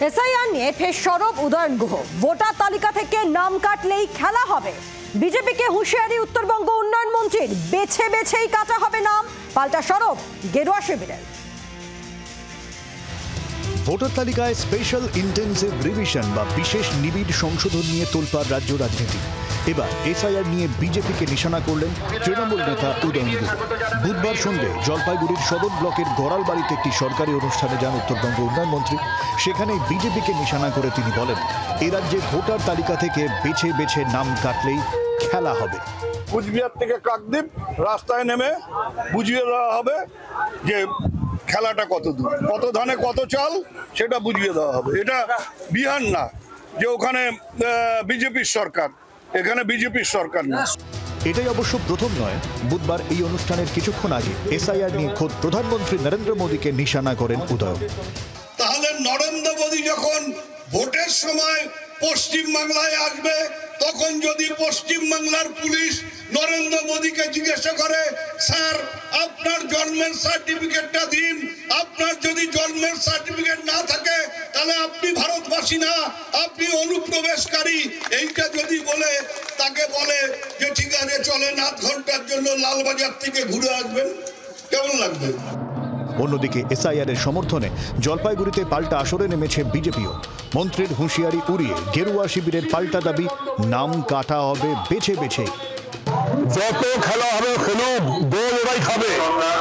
SIR নিয়ে ফের সরব উদয়ন গুহ। ভোটার তালিকা থেকে নাম কাটলেই খেলা হবে। বিজেপিকে হুঁশিয়ারি উত্তরবঙ্গ উন্নয়ন মন্ত্রীর, বেছে বেছেই কাটা হবে নাম। পাল্টা সরব গেরুয়া শিবিরের। ভোটার তালিকায় স্পেশাল ইন্টেন্সিভ রিভিশন বা বিশেষ নিবিড় সংশোধন নিয়ে তোলপাড় রাজ্য রাজনীতি। এবার এসআইআর নিয়ে বিজেপিকে নিশানা করলেন তৃণমূল নেতা উদয়ন গুহ। বুধবার সন্ধ্যে জলপাইগুড়ির সদর ব্লকের গড়ালবাড়িতে একটি সরকারি অনুষ্ঠানে যান উত্তরবঙ্গ উন্নয়ন মন্ত্রী। সেখানে বিজেপিকে নিশানা করে তিনি বলেন, এ রাজ্যে ভোটার তালিকা থেকে বেছে বেছে নাম কাটলেই খেলা হবে। কুচবিহার থেকে কাকদ্বীপ রাস্তায় নেমে বুঝিয়ে দেওয়া হবে যে খেলাটা কত দূর, কত ধানে কত চাল, সেটা বুঝিয়ে দেওয়া হবে। এটা বিহার না যে ওখানে বিজেপির সরকার, এখানে বিজেপির সরকার না। এটাই অবশ্য প্রথম নয়। বুধবার এই অনুষ্ঠানের কিছুক্ষণ আগে এসআইআর নিয়ে খোদ প্রধানমন্ত্রী নরেন্দ্র মোদীকে নিশানা করেন উদয়ন। তাহলে নরেন্দ্র মোদী যখন ভোটের সময় পশ্চিম বাংলায় আসবে, তখন যদি পশ্চিম বাংলার পুলিশ নরেন্দ্র মোদীকে জিজ্ঞাসা করে, স্যার আপনার জন্মের সার্টিফিকেটটা দিন, আপনার যদি জন্মের সার্টিফিকেট না থাকে তাহলে আপনি ভারতবাসী না, আপনি অনুপ্রবেশকারী, এইটা যদি বলে তাকে বলে যে ঠিক আছে চলেন আধ ঘন্টার জন্য লালবাজার থেকে ঘুরে আসবেন, কেমন লাগবে? অন্যদিকে এসআইআর এর সমর্থনে জলপাইগুড়িতে পাল্টা আসরে নেমেছে বিজেপিও। মন্ত্রীর হুঁশিয়ারি উড়িয়ে গেরুয়া শিবিরের পাল্টা দাবি, নাম কাটা হবে বেছে বেছে। যত খেলা হবে খেলুক, দল ওরাই খাবে,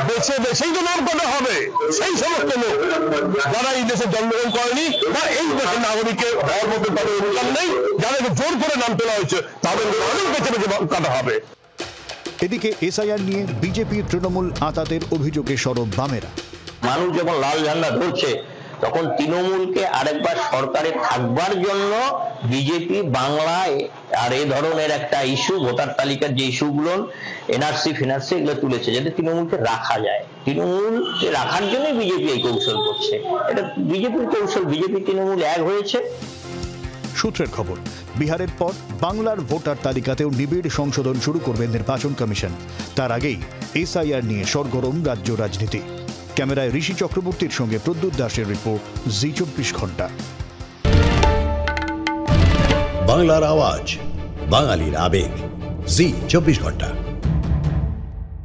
বেছে বেছেই তো নাম কাটা হবে। সেই সমস্ত লোক যারা এই দেশে জন্মগ্রহণ করেনি বা এই দেশের নাগরিকের হওয়ার মতো তাদের অধিকার নেই, যাদেরকে জোর করে নাম তোলা হয়েছে তাদের অনেক বেছে বেছে কাটা হবে। এদিকে এসআইআর নিয়ে বিজেপি তৃণমূল আঁতাতের অভিযোগে সরব বামেরা। মানুষ যখন লাল ঝান্ডা ধরছে তখন তৃণমূলকে আরেকবার সরকারে থাকবার জন্য বিজেপি বাংলায় আর এই ধরনের একটা ইস্যু, ভোটার তালিকার যে ইস্যুগুলো এনআরসি ফিনার্সি এগুলো তুলেছে যাতে তৃণমূলকে রাখা যায়। তৃণমূলকে রাখার জন্য বিজেপি এই কৌশল করছে। এটা বিজেপির কৌশল, বিজেপি তৃণমূল এক হয়েছে। সূত্রের খবর, বিহারের পর বাংলার ভোটার তালিকাতেও নিবিড় সংশোধন শুরু করবে নির্বাচন কমিশন। তার আগেই এসআইআর নিয়ে সরগরম রাজ্য রাজনীতি। ক্যামেরায় ঋষি চক্রবর্তীর সঙ্গে প্রদ্যুৎ দাসের রিপোর্ট, জি 24 ঘন্টা। বাংলার আওয়াজ, বাঙালির আবেগ, জি 24 ঘন্টা।